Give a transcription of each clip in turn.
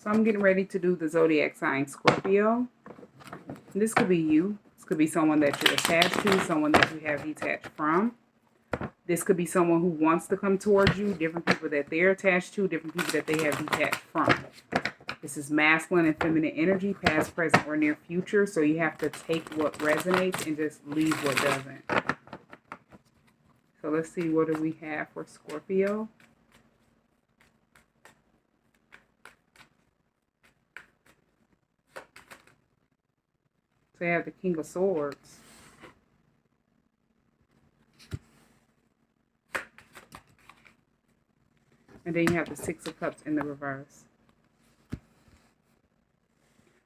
So I'm getting ready to do the zodiac sign Scorpio. This could be you. This could be someone that you're attached to, someone that you have detached from. This could be someone who wants to come towards you, different people that they're attached to, different people that they have detached from. This is masculine and feminine energy, past, present, or near future. So you have to take what resonates and just leave what doesn't. So let's see, what do we have for Scorpio? So you have the King of Swords. And then you have the Six of Cups in the reverse.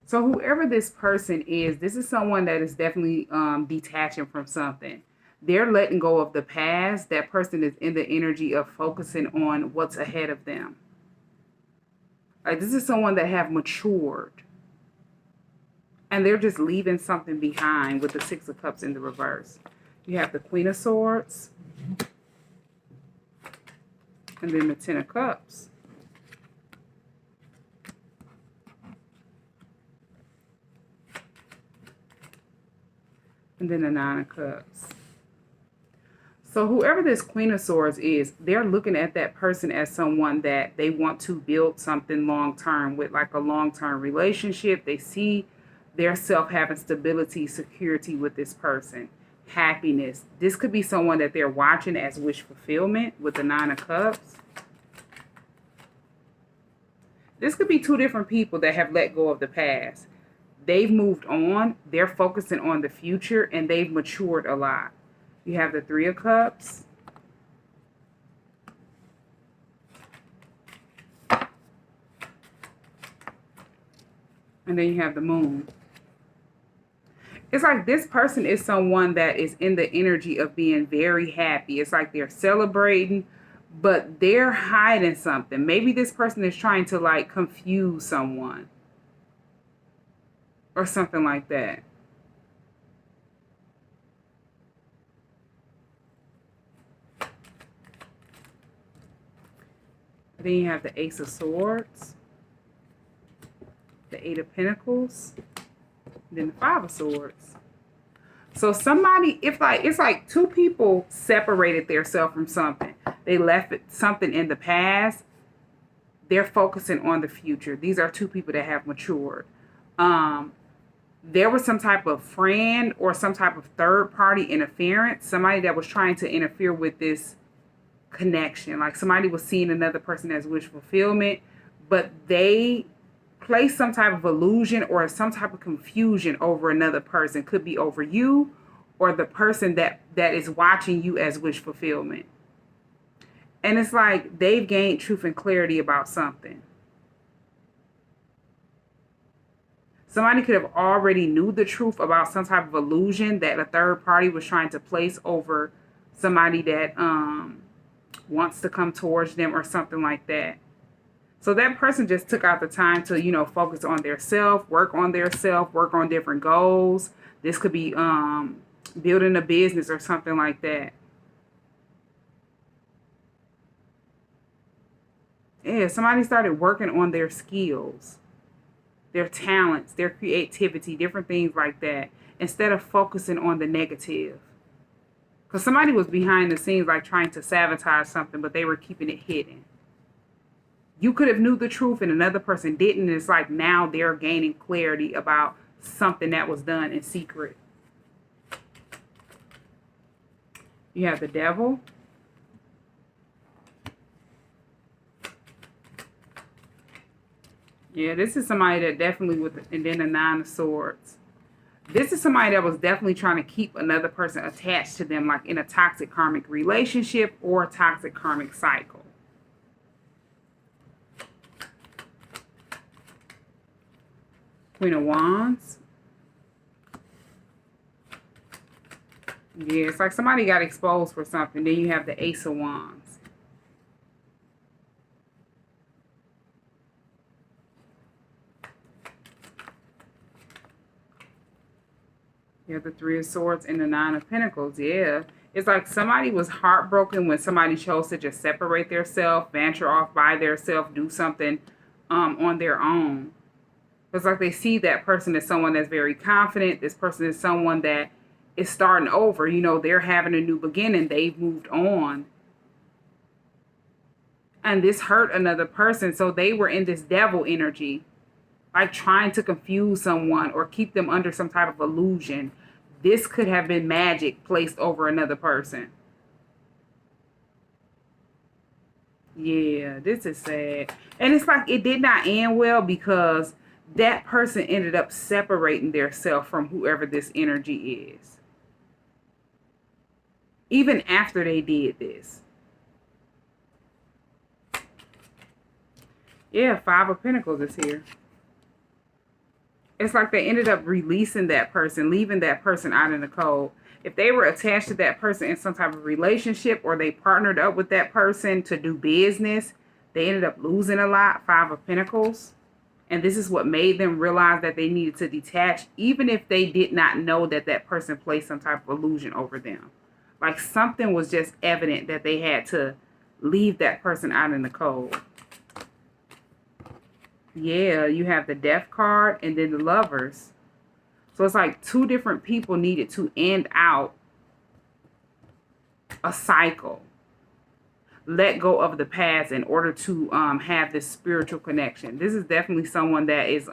So whoever this person is, this is someone that is definitely detaching from something. They're letting go of the past. That person is in the energy of focusing on what's ahead of them. Like, this is someone that have matured. And they're just leaving something behind with the Six of Cups in the reverse. You have the Queen of Swords. And then the Ten of Cups. And then the Nine of Cups. So whoever this Queen of Swords is, they're looking at that person as someone that they want to build something long-term with, like a long-term relationship. They see their self having stability, security with this person, happiness. This could be someone that they're watching as wish fulfillment with the Nine of Cups. This could be two different people that have let go of the past. They've moved on. They're focusing on the future, and they've matured a lot. You have the Three of Cups. And then you have the Moon. It's like this person is someone that is in the energy of being very happy. It's like they're celebrating, but they're hiding something. Maybe this person is trying to like confuse someone or something like that. Then you have the Ace of Swords, the Eight of Pentacles, then the Five of Swords. So somebody, it's like two people separated themselves from something. They left something in the past. They're focusing on the future. These are two people that have matured. There was some type of friend or some type of third party interference. Somebody that was trying to interfere with this connection. Like somebody was seeing another person as wish fulfillment, but they place some type of illusion or some type of confusion over another person. Could be over you or the person that is watching you as wish fulfillment. And it's like they've gained truth and clarity about something. Somebody could have already knew the truth about some type of illusion that a third party was trying to place over somebody that wants to come towards them or something like that. So that person just took out the time to, you know, focus on their self, work on their self, work on different goals. This could be building a business or something like that. Yeah, somebody started working on their skills, their talents, their creativity, different things like that, instead of focusing on the negative. Because somebody was behind the scenes like trying to sabotage something, but they were keeping it hidden. You could have knew the truth and another person didn't. And it's like now they're gaining clarity about something that was done in secret. You have the Devil. Yeah, this is somebody that definitely and then the Nine of Swords. This is somebody that was definitely trying to keep another person attached to them, like in a toxic karmic relationship or a toxic karmic cycle. Queen of Wands. Yeah, it's like somebody got exposed for something. Then you have the Ace of Wands. You have the Three of Swords and the Nine of Pentacles. Yeah. It's like somebody was heartbroken when somebody chose to just separate themselves, venture off by themselves, do something on their own. It's like they see that person as someone that's very confident. This person is someone that is starting over. You know, they're having a new beginning. They've moved on. And this hurt another person. So they were in this devil energy, like trying to confuse someone or keep them under some type of illusion. This could have been magic placed over another person. Yeah, this is sad. And it's like it did not end well because that person ended up separating their self from whoever this energy is. Even after they did this. Yeah, Five of Pentacles is here. It's like they ended up releasing that person, leaving that person out in the cold. If they were attached to that person in some type of relationship or they partnered up with that person to do business, they ended up losing a lot. Five of Pentacles. And this is what made them realize that they needed to detach, even if they did not know that that person placed some type of illusion over them. Like something was just evident that they had to leave that person out in the cold. Yeah, you have the Death card and then the Lovers. So it's like two different people needed to end out a cycle. Let go of the past in order to have this spiritual connection. This is definitely someone that is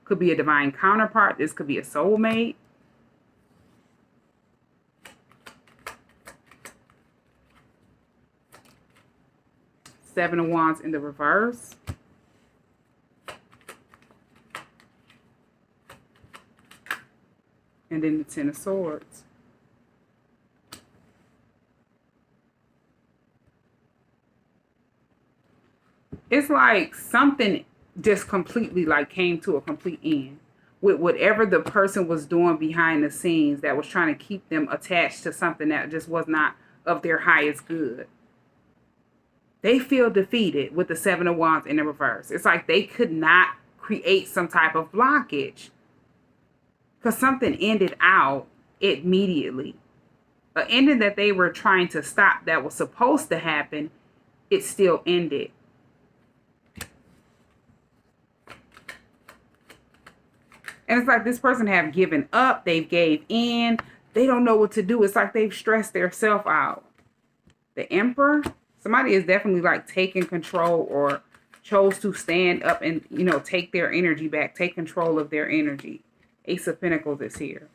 could be a divine counterpart. This could be a soulmate. Seven of Wands in the reverse. And then the Ten of Swords. It's like something just completely like came to a complete end with whatever the person was doing behind the scenes that was trying to keep them attached to something that just was not of their highest good. They feel defeated with the Seven of Wands in the reverse. It's like they could not create some type of blockage because something ended out immediately. An ending that they were trying to stop that was supposed to happen, it still ended. And it's like this person have given up. They've gave in. They don't know what to do. It's like they've stressed their self out. The Emperor, somebody is definitely like taking control or chose to stand up and, you know, take their energy back, take control of their energy. Ace of Pentacles is here.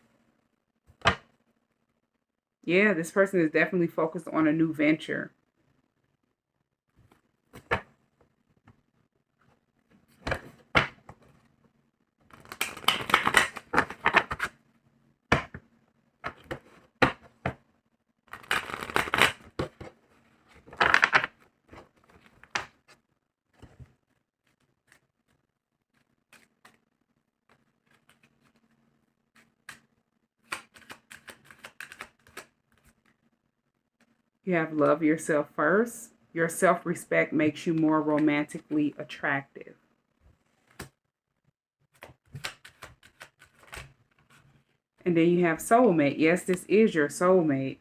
Yeah, this person is definitely focused on a new venture. You have love yourself first. Your self-respect makes you more romantically attractive. And then you have soulmate. Yes, this is your soulmate.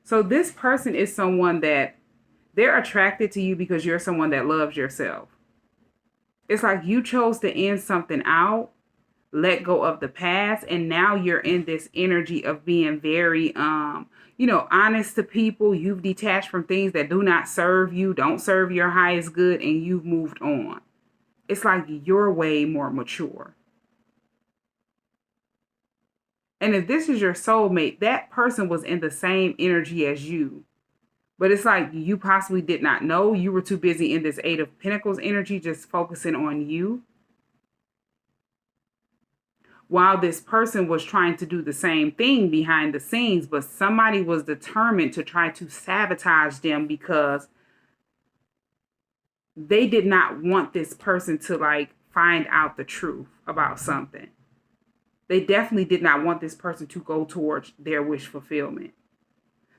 So this person is someone that they're attracted to you because you're someone that loves yourself. It's like you chose to end something out, let go of the past, and now you're in this energy of being very honest to people. You've detached from things that do not serve you, don't serve your highest good, and you've moved on. It's like you're way more mature. And if this is your soulmate, that person was in the same energy as you. But it's like you possibly did not know. You were too busy in this Eight of Pentacles energy, just focusing on you. While this person was trying to do the same thing behind the scenes, but somebody was determined to try to sabotage them because they did not want this person to like find out the truth about something. They definitely did not want this person to go towards their wish fulfillment.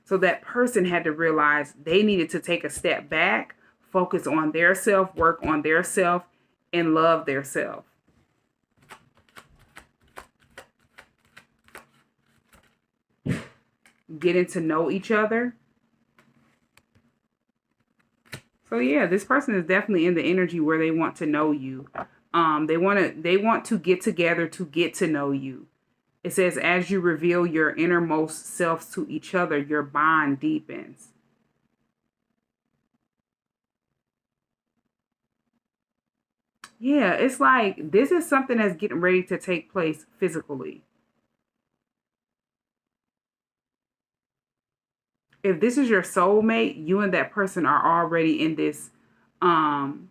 So that person had to realize they needed to take a step back, focus on their self, work on their self, and love their self. Getting to know each other. So yeah, this person is definitely in the energy where they want to know you. They want to get together to get to know you. It says, as you reveal your innermost selves to each other, your bond deepens. Yeah, it's like this is something that's getting ready to take place physically. If this is your soulmate, you and that person are already in this, um,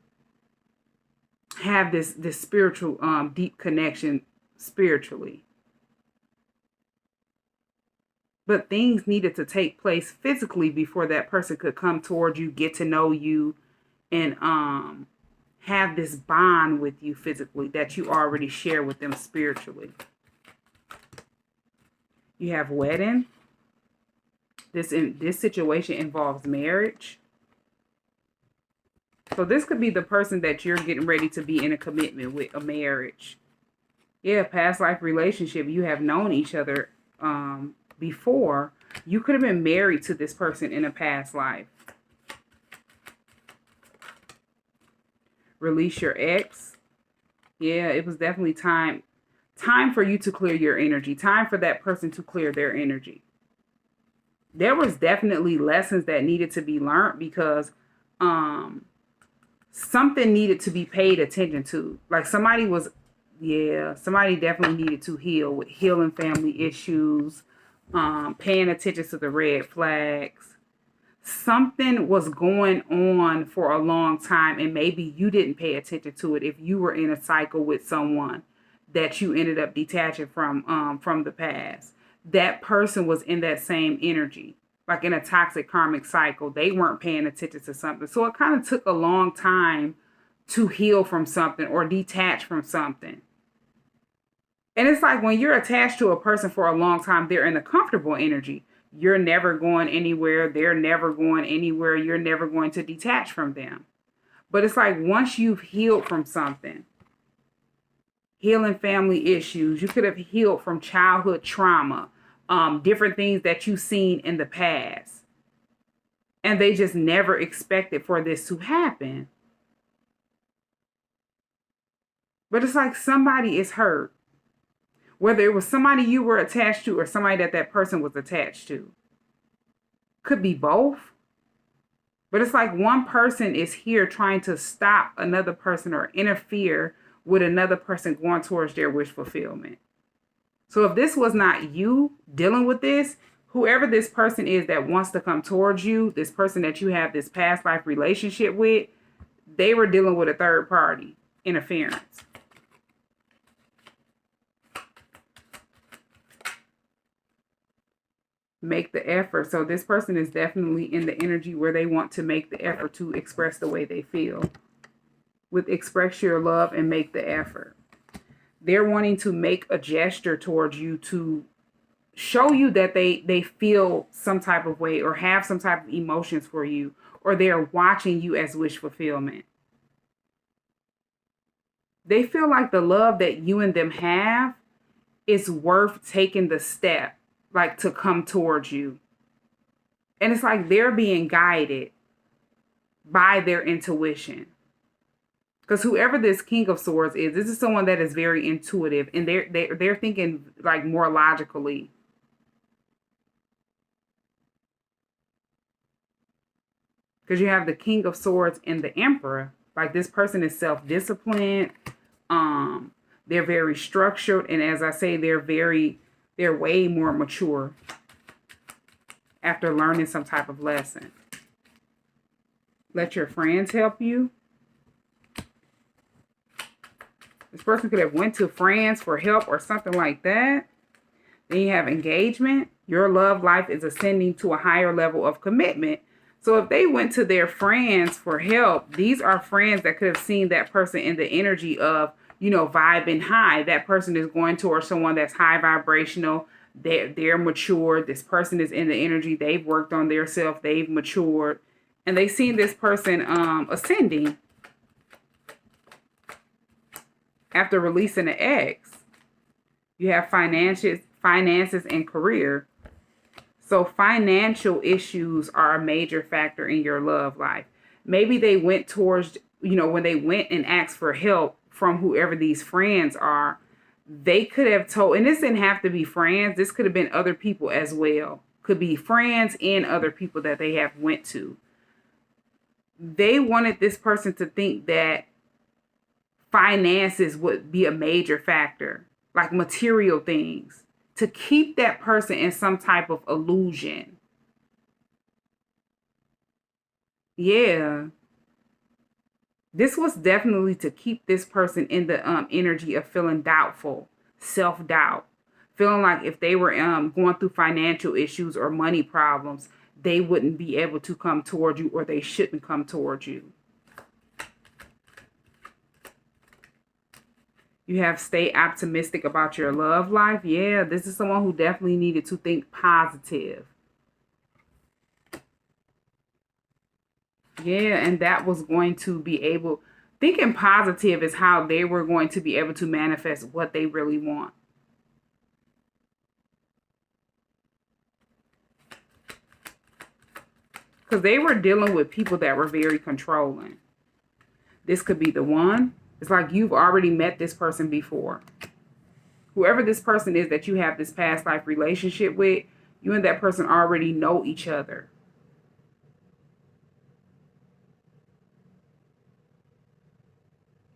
have this spiritual, deep connection spiritually. But things needed to take place physically before that person could come towards you, get to know you, and have this bond with you physically that you already share with them spiritually. You have wedding. This situation involves marriage. So this could be the person that you're getting ready to be in a commitment with, a marriage. Yeah, past life relationship. You have known each other before. You could have been married to this person in a past life. Release your ex. Yeah, it was definitely time for you to clear your energy. Time for that person to clear their energy. There was definitely lessons that needed to be learned because um something needed to be paid attention to. Like somebody definitely needed to heal with healing family issues, paying attention to the red flags. Something was going on for a long time, and maybe you didn't pay attention to it if you were in a cycle with someone that you ended up detaching from the past. That person was in that same energy, like in a toxic karmic cycle. They weren't paying attention to something. So it kind of took a long time to heal from something or detach from something. And it's like when you're attached to a person for a long time, they're in a comfortable energy. You're never going anywhere. They're never going anywhere. You're never going to detach from them. But it's like once you've healed from something, healing family issues, you could have healed from childhood trauma, different things that you've seen in the past. And they just never expected for this to happen. But it's like somebody is hurt, whether it was somebody you were attached to or somebody that person was attached to. Could be both. But it's like one person is here trying to stop another person or interfere with another person going towards their wish fulfillment. So if this was not you dealing with this, whoever this person is that wants to come towards you, this person that you have this past life relationship with, they were dealing with a third party interference. Make the effort. So this person is definitely in the energy where they want to make the effort to express the way they feel. With express your love and make the effort. They're wanting to make a gesture towards you to show you that they feel some type of way or have some type of emotions for you, or they're watching you as wish fulfillment. They feel like the love that you and them have is worth taking the step, like to come towards you. And it's like they're being guided by their intuition. Because whoever this King of Swords is, this is someone that is very intuitive, and they're thinking like more logically. Because you have the King of Swords and the Emperor. Like this person is self-disciplined. They're very structured, and as I say, they're way more mature after learning some type of lesson. Let your friends help you. This person could have went to friends for help or something like that. Then you have engagement. Your love life is ascending to a higher level of commitment. So if they went to their friends for help, these are friends that could have seen that person in the energy of, vibing high. That person is going towards someone that's high vibrational. They're mature. This person is in the energy. They've worked on their self. They've matured. And they've seen this person ascending after releasing an ex. You have finances and career. So financial issues are a major factor in your love life. maybe they went towards, when they went and asked for help from whoever these friends are, they could have told, and this didn't have to be friends. This could have been other people as well. Could be friends and other people that they have went to. They wanted this person to think that finances would be a major factor, like material things, to keep that person in some type of illusion. Yeah. This was definitely to keep this person in the energy of feeling doubtful, self-doubt, feeling like if they were going through financial issues or money problems, they wouldn't be able to come toward you, or they shouldn't come toward you. You have stay optimistic about your love life. Yeah, this is someone who definitely needed to think positive. Yeah, and that was going to be able, thinking positive is how they were going to be able to manifest what they really want. Because they were dealing with people that were very controlling. This could be the one. It's like you've already met this person before. Whoever this person is that you have this past life relationship with, you and that person already know each other.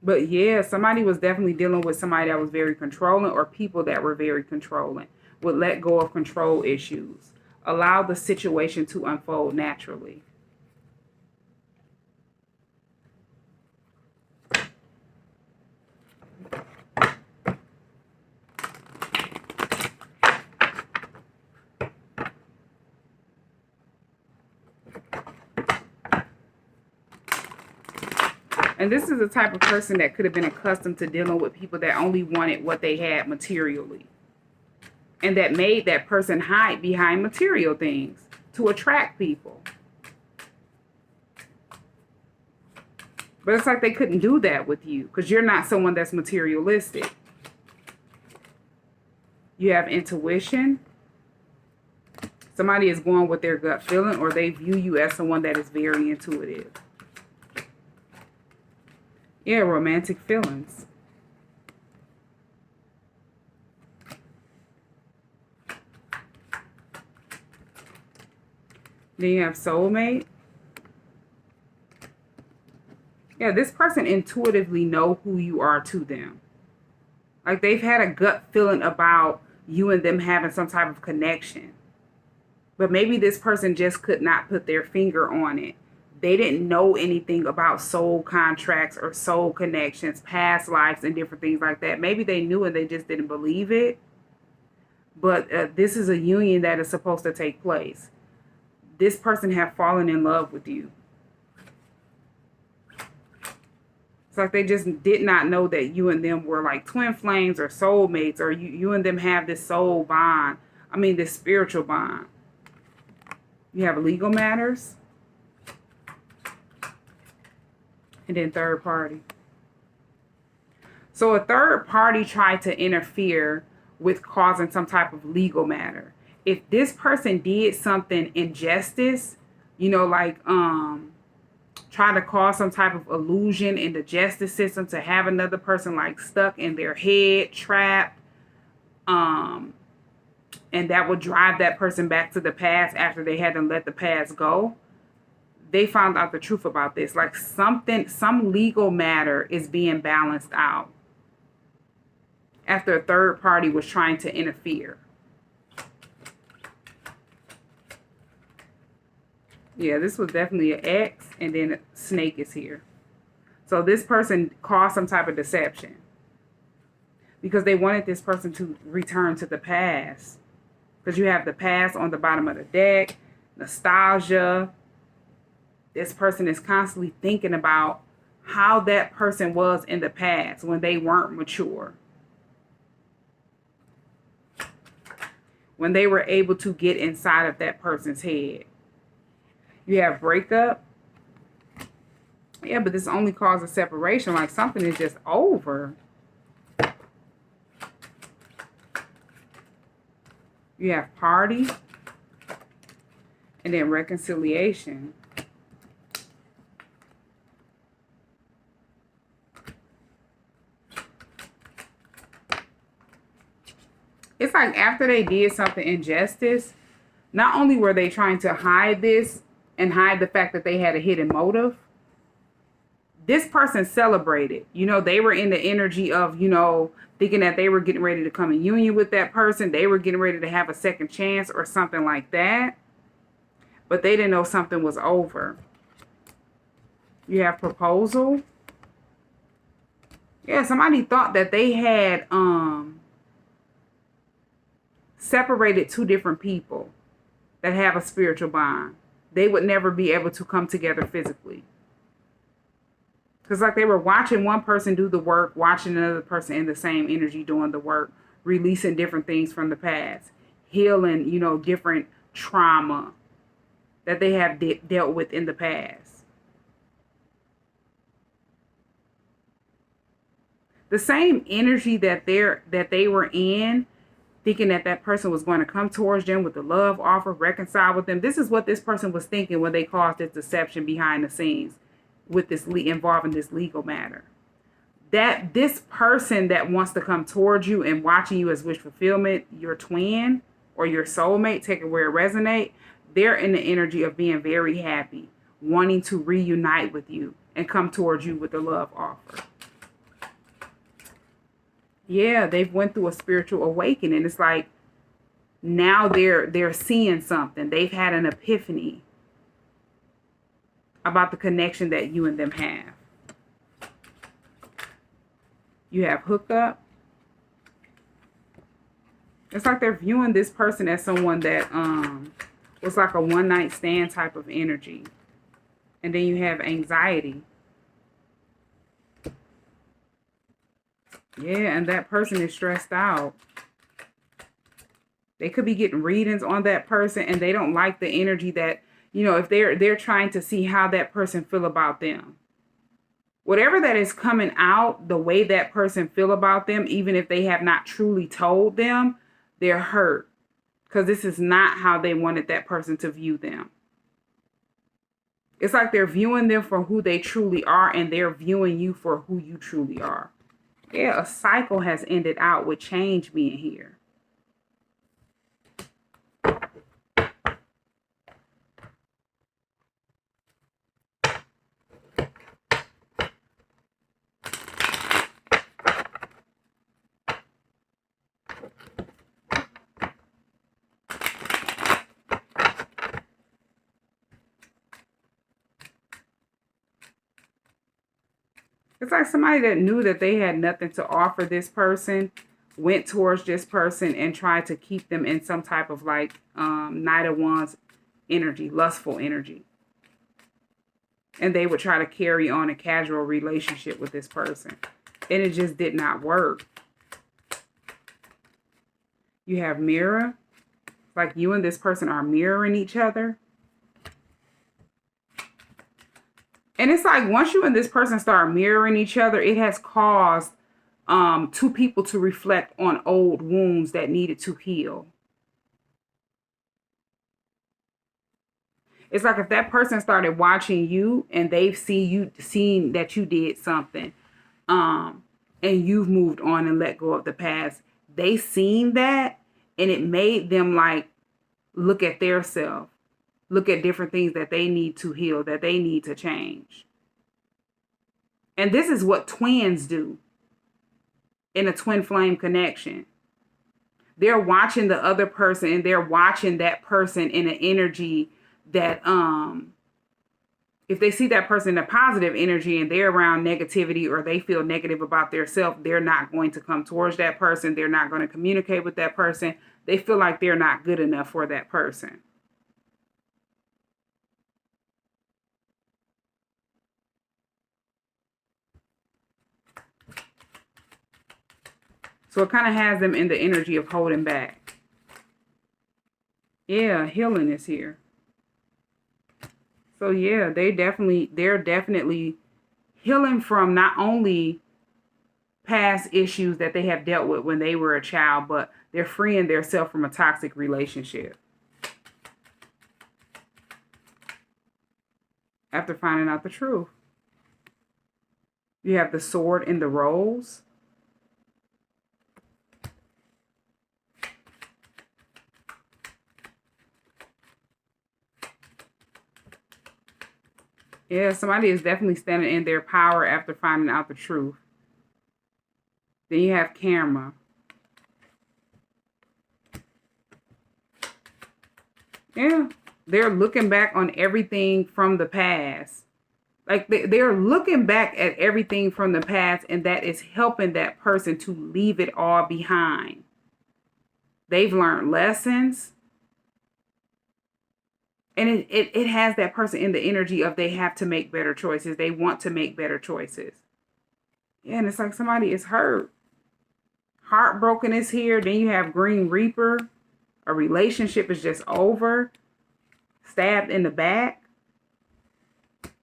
But yeah, somebody was definitely dealing with somebody that was very controlling, or people that were very controlling, would let go of control issues, allow the situation to unfold naturally. And this is the type of person that could have been accustomed to dealing with people that only wanted what they had materially. And that made that person hide behind material things to attract people. But it's like they couldn't do that with you because you're not someone that's materialistic. You have intuition. Somebody is going with their gut feeling, or they view you as someone that is very intuitive. Yeah, romantic feelings. Then you have soulmate. Yeah, this person intuitively know who you are to them. Like they've had a gut feeling about you and them having some type of connection. But maybe this person just could not put their finger on it. They didn't know anything about soul contracts or soul connections, past lives, and different things like that. Maybe they knew and they just didn't believe it. But this is a union that is supposed to take place. This person have fallen in love with you. It's like they just did not know that you and them were like twin flames or soulmates, or you and them have this soul bond. I mean, this spiritual bond. You have legal matters. And then third party. So a third party tried to interfere with causing some type of legal matter. If this person did something injustice, like try to cause some type of illusion in the justice system to have another person like stuck in their head, trapped, and that would drive that person back to the past after they had to let the past go. They found out the truth about this. Like some legal matter is being balanced out after a third party was trying to interfere. Yeah, this was definitely an X, and then a snake is here. So this person caused some type of deception because they wanted this person to return to the past. Because you have the past on the bottom of the deck, nostalgia. This person is constantly thinking about how that person was in the past when they weren't mature. When they were able to get inside of that person's head. You have breakup. Yeah, but this only causes separation. Like something is just over. You have party. And then reconciliation. it's like after they did something injustice, not only were they trying to hide this and hide the fact that they had a hidden motive, this person celebrated. You know, they were in the energy of, you know, thinking that they were getting ready to come in union with that person. They were getting ready to have a second chance or something like that. But they didn't know something was over. You have proposal. Yeah, somebody thought that they had separated two different people that have a spiritual bond. They would never be able to come together physically. Because like they were watching one person do the work, watching another person in the same energy doing the work, releasing different things from the past, healing, you know, different trauma that they have dealt with in the past. The same energy that they were in, thinking that that person was going to come towards them with the love offer, reconcile with them. This is what this person was thinking when they caused this deception behind the scenes with this involving this legal matter. That this person that wants to come towards you and watching you as wish fulfillment, your twin or your soulmate, take it where it resonates, they're in the energy of being very happy, wanting to reunite with you and come towards you with a love offer. Yeah, they've went through a spiritual awakening. It's like now they're seeing something. They've had an epiphany about the connection that you and them have. You have hookup. It's like they're viewing this person as someone that was like a one night stand type of energy. And then you have anxiety. Yeah, and that person is stressed out. They could be getting readings on that person and they don't like the energy that, you know, if they're trying to see how that person feel about them. Whatever that is coming out, the way that person feel about them, even if they have not truly told them, they're hurt. Because this is not how they wanted that person to view them. It's like they're viewing them for who they truly are and they're viewing you for who you truly are. Yeah, a cycle has ended out with change being here. It's like somebody that knew that they had nothing to offer this person, went towards this person and tried to keep them in some type of like Knight of Wands energy, lustful energy. And they would try to carry on a casual relationship with this person. And it just did not work. You have mirror. Like you and this person are mirroring each other. And it's like once you and this person start mirroring each other, it has caused two people to reflect on old wounds that needed to heal. It's like if that person started watching you and they've seen that you did something, and you've moved on and let go of the past. They seen that and it made them like look at their self. Look at different things that they need to heal, that they need to change. And this is what twins do in a twin flame connection. They're watching the other person and they're watching that person in an energy that if they see that person in a positive energy and they're around negativity or they feel negative about their self, they're not going to come towards that person. They're not going to communicate with that person. They feel like they're not good enough for that person. So it kind of has them in the energy of holding back. Yeah, healing is here. So yeah, they're definitely healing from not only past issues that they have dealt with when they were a child, but they're freeing themselves from a toxic relationship. After finding out the truth. You have the sword and the rose. Yeah, somebody is definitely standing in their power after finding out the truth. Then you have karma. Yeah, they're looking back on everything from the past. Like they're looking back at everything from the past, and that is helping that person to leave it all behind. They've learned lessons, and it has that person in the energy of they have to make better choices. They want to make better choices. Yeah, and it's like somebody is hurt. Heartbroken is here. Then you have Green Reaper. A relationship is just over. Stabbed in the back.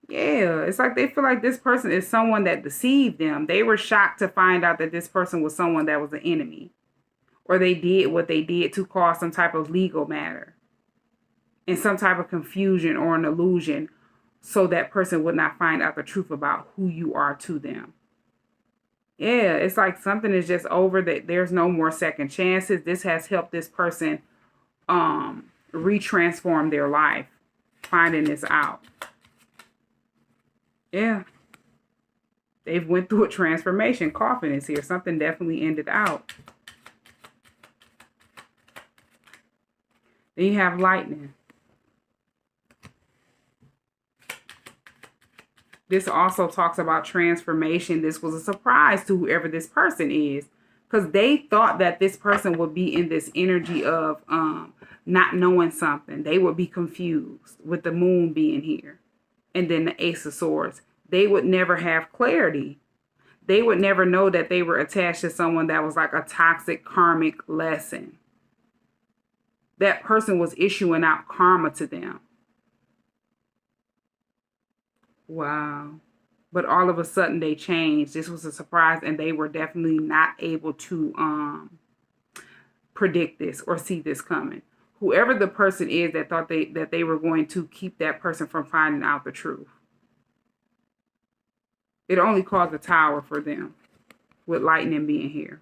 Yeah, it's like they feel like this person is someone that deceived them. They were shocked to find out that this person was someone that was an enemy. Or they did what they did to cause some type of legal matter. And some type of confusion or an illusion so that person would not find out the truth about who you are to them. Yeah, it's like something is just over, that there's no more second chances. This has helped this person retransform their life, finding this out. Yeah. They've went through a transformation. Coffin is here. Something definitely ended out. Then you have lightning. This also talks about transformation. This was a surprise to whoever this person is, because they thought that this person would be in this energy of not knowing something. They would be confused with the moon being here. And then the Ace of Swords. They would never have clarity. They would never know that they were attached to someone that was like a toxic karmic lesson. That person was issuing out karma to them. Wow. But all of a sudden they changed. This was a surprise, and they were definitely not able to predict this or see this coming. Whoever the person is that thought that they were going to keep that person from finding out the truth. It only caused a tower for them, with lightning being here.